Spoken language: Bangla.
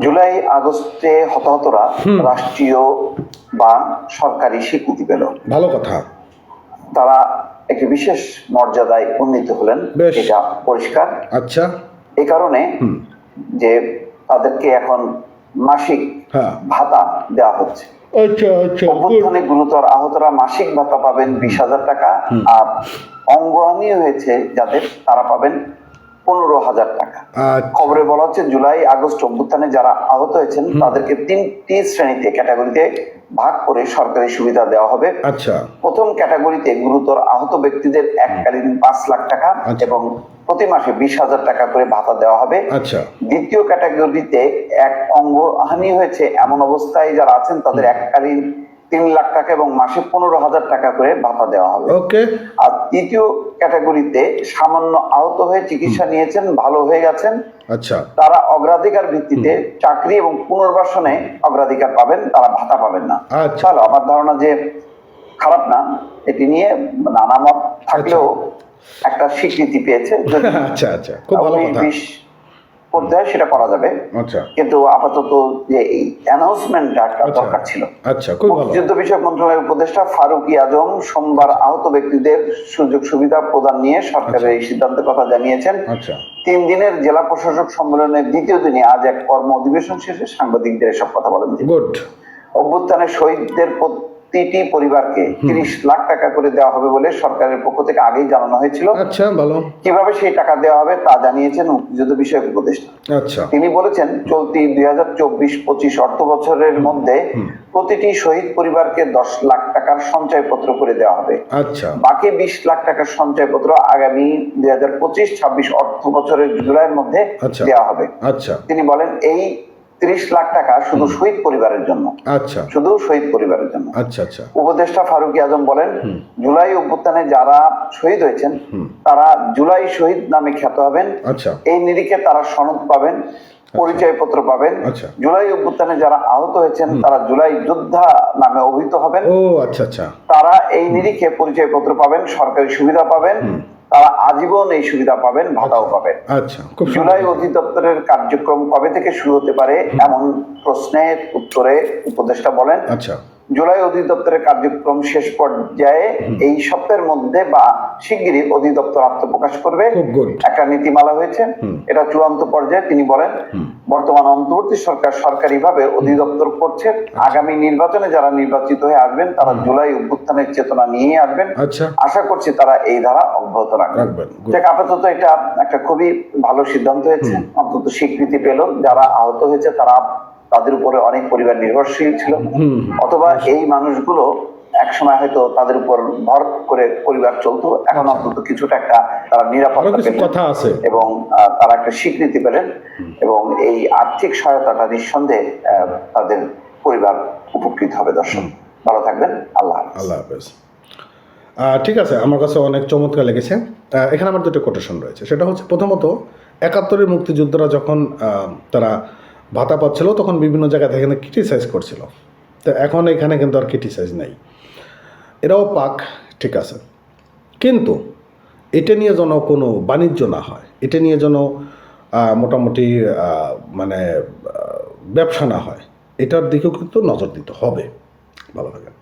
জুলাই আগস্টে হতাহতরা রাষ্ট্রীয় বা সরকারি স্বীকৃতি পেল, ভালো কথা। তারা একটি বিশেষ মর্যাদায় উন্নীত হলেন, বেশ। এটা পরিষ্কার। আচ্ছা, এই কারণে যে তাদেরকে এখন মাসিক হ্যাঁ, ভাতা দেওয়া হচ্ছে। আচ্ছা আচ্ছা, অভ্যুত্থানে গুরুতর আহতরা মাসিক ভাতা পাবেন 20,000 টাকা, আর অঙ্গহানি হয়েছে যাদের তারা পাবেন 15,000 টাকা। আচ্ছা। খবরে বলা হচ্ছে জুলাই আগস্ট অভ্যুত্থানে যারা আহত হয়েছেন তাদেরকে 3টি শ্রেণীতে ক্যাটাগরিতে ভাগ করে সরকারি সুবিধা দেওয়া হবে। আচ্ছা, প্রথম ক্যাটাগরিতে গুরুতর আহত ব্যক্তিদের এককালীন 5 লাখ টাকা এবং প্রতি মাসে 20,000 টাকা করে ভাতা দেওয়া হবে। আচ্ছা, দ্বিতীয় ক্যাটাগরিতে এক অঙ্গহানি হয়েছে এমন অবস্থায় যারা আছেন তাদের এককালীন 3 লাখ টাকা এবং মাসে 15,000 টাকা করে ভাতা দেওয়া হবে। ওকে। আর তৃতীয় ক্যাটাগরিতে সামান্য আহত হয়ে চিকিৎসা নিয়েছেন, ভালো হয়ে গেছেন, আচ্ছা, তারা অগ্রাধিকার ভিত্তিতে চাকরি এবং পুনর্বাসনে অগ্রাধিকার পাবেন, তারা ভাতা পাবেন না। আচ্ছা। চলো, আমার ধারণা যে খারাপ না, এটি নিয়ে নানা মত থাকলেও একটা স্বীকৃতি পেয়েছে। যদি আচ্ছা আচ্ছা, খুব ভালো কথা। 19-20 করতে হয় সেটা করা যাবে, আচ্ছা কিন্তু আপাতত যে এই অ্যানাউন্সমেন্টটা একটা দরকার ছিল। আচ্ছা, খুব ভালো। মুক্তিযুদ্ধ বিষয়ক মন্ত্রণালয়ের উপদেষ্টা ফারুক আজম সোমবার আহত ব্যক্তিদের সুযোগ সুবিধা প্রদান নিয়ে সরকারের এই সিদ্ধান্তের কথা জানিয়েছেন। আচ্ছা, 3 দিনের জেলা প্রশাসক সম্মেলনের দ্বিতীয় দিনে আজ এক কর্ম অধিবেশন শেষে সাংবাদিকদের এসব কথা বলেন তিনি। গুড। অভ্যুত্থানের শহীদদের প্রতিটি পরিবারকে 30 লাখ টাকা করে দেওয়া হবে বলে সরকারের পক্ষ থেকে আগেই জানানো হয়েছিল। আচ্ছা, ভালো। কিভাবে সেই টাকা দেওয়া হবে তা জানিয়েছেন মুক্তিযুদ্ধ বিষয়ক উপদেষ্টা। আচ্ছা, তিনি বলেছেন, চলতি 2024-25 অর্থ বছরের মধ্যে প্রতিটি শহীদ পরিবারকে 10 লাখ টাকার সঞ্চয়পত্র করে দেওয়া হবে। আচ্ছা, বাকি 20 লাখ টাকার সঞ্চয়পত্র আগামী 2025-26 অর্থ বছরের জুলাইয়ের মধ্যে আচ্ছা, দেওয়া হবে। আচ্ছা, তিনি বলেন, এই 30 লাখ টাকা শুধু শহীদ পরিবারের জন্য, আচ্ছা, শুধু শহীদ পরিবারের জন্য। আচ্ছা, আচ্ছা, উপদেষ্টা ফারুক আজম বলেন, জুলাই অভ্যুত্থানে যারা শহীদ হয়েছেন তারা জুলাই শহীদ নামে খ্যাত হবেন। আচ্ছা, এই নিরিখে তারা সনদ পাবেন, পরিচয়পত্র পাবেন। আচ্ছা। জুলাই অভ্যুত্থানে যারা আহত হয়েছেন তারা জুলাই যোদ্ধা নামে অভিহিত হবেন। ও আচ্ছা আচ্ছা, তারা এই নিরিখে পরিচয়পত্র পাবেন, সরকারি সুবিধা পাবেন, তারা আজীবন এই সুবিধা পাবেন, ভাতাও পাবেন। আচ্ছা, খুব সুন্দর। জুলাই অধিদপ্তরের কার্যক্রম কবে থেকে শুরু হতে পারে এমন প্রশ্নের উত্তরে উপদেষ্টা বলেন, আচ্ছা, জুলাই অধিদপ্তরের কার্যক্রম শেষ পর্যায়ে এই সপ্তাহের মধ্যে বা শিগগিরই অধিদপ্তর আত্মপ্রকাশ করবে। খুব গুড। একটা নীতিমালা হয়েছে, এটা চূড়ান্ত পর্যায়ে। তিনি বলেন, বর্তমান অন্তর্বর্তী সরকার সরকারিভাবে অধিদপ্তর করছে। আগামী নির্বাচনে যারা নির্বাচিত হয়ে আসবেন তারা জুলাই অভ্যুত্থানের চেতনা নিয়ে আসবেন। আচ্ছা, আশা করছি তারা এই ধারা অব্যাহত রাখবেন। Good. দেখ, আপাতত এটা একটা খুবই ভালো সিদ্ধান্ত হয়েছে, অন্তত স্বীকৃতি পেল। যারা আহত হয়েছে তারা, তাদের উপরে অনেক পরিবার নির্ভরশীল ছিল, অথবা এই মানুষগুলো একসময় হয়তো তাদের উপর ভর করে পরিবার চলতো, এখন অন্তত কিছুটা একটা তারা নিরাপত্তা পেলেন কথা আছে এবং তারা একটা স্বীকৃতি পেলেন, এবং এই আর্থিক সহায়তাটা নিঃসন্দেহে তাদের পরিবার উপকৃত হবে। দর্শক ভালো থাকবেন, আল্লাহ হাফেজ। আল্লাহ হাফেজ। ঠিক আছে, আমার কাছে অনেক চমৎকার লেগেছে। এখানে আমার দুটো কোটেশন রয়েছে। সেটা হচ্ছে, প্রথমত 71-এর মুক্তিযোদ্ধারা যখন তারা ভাতা পাচ্ছিল তখন বিভিন্ন জায়গা থেকে ক্রিটিসাইজ করছিল, তো এখন এখানে কিন্তু আর ক্রিটিসাইজ নেই, এরাও পাক, ঠিক আছে। কিন্তু এটা নিয়ে যেন কোনো বাণিজ্য না হয়, এটা নিয়ে যেন মোটামুটি মানে ব্যবসা না হয়, এটার দিকেও কিন্তু নজর দিতে হবে। ভালো থাকেন।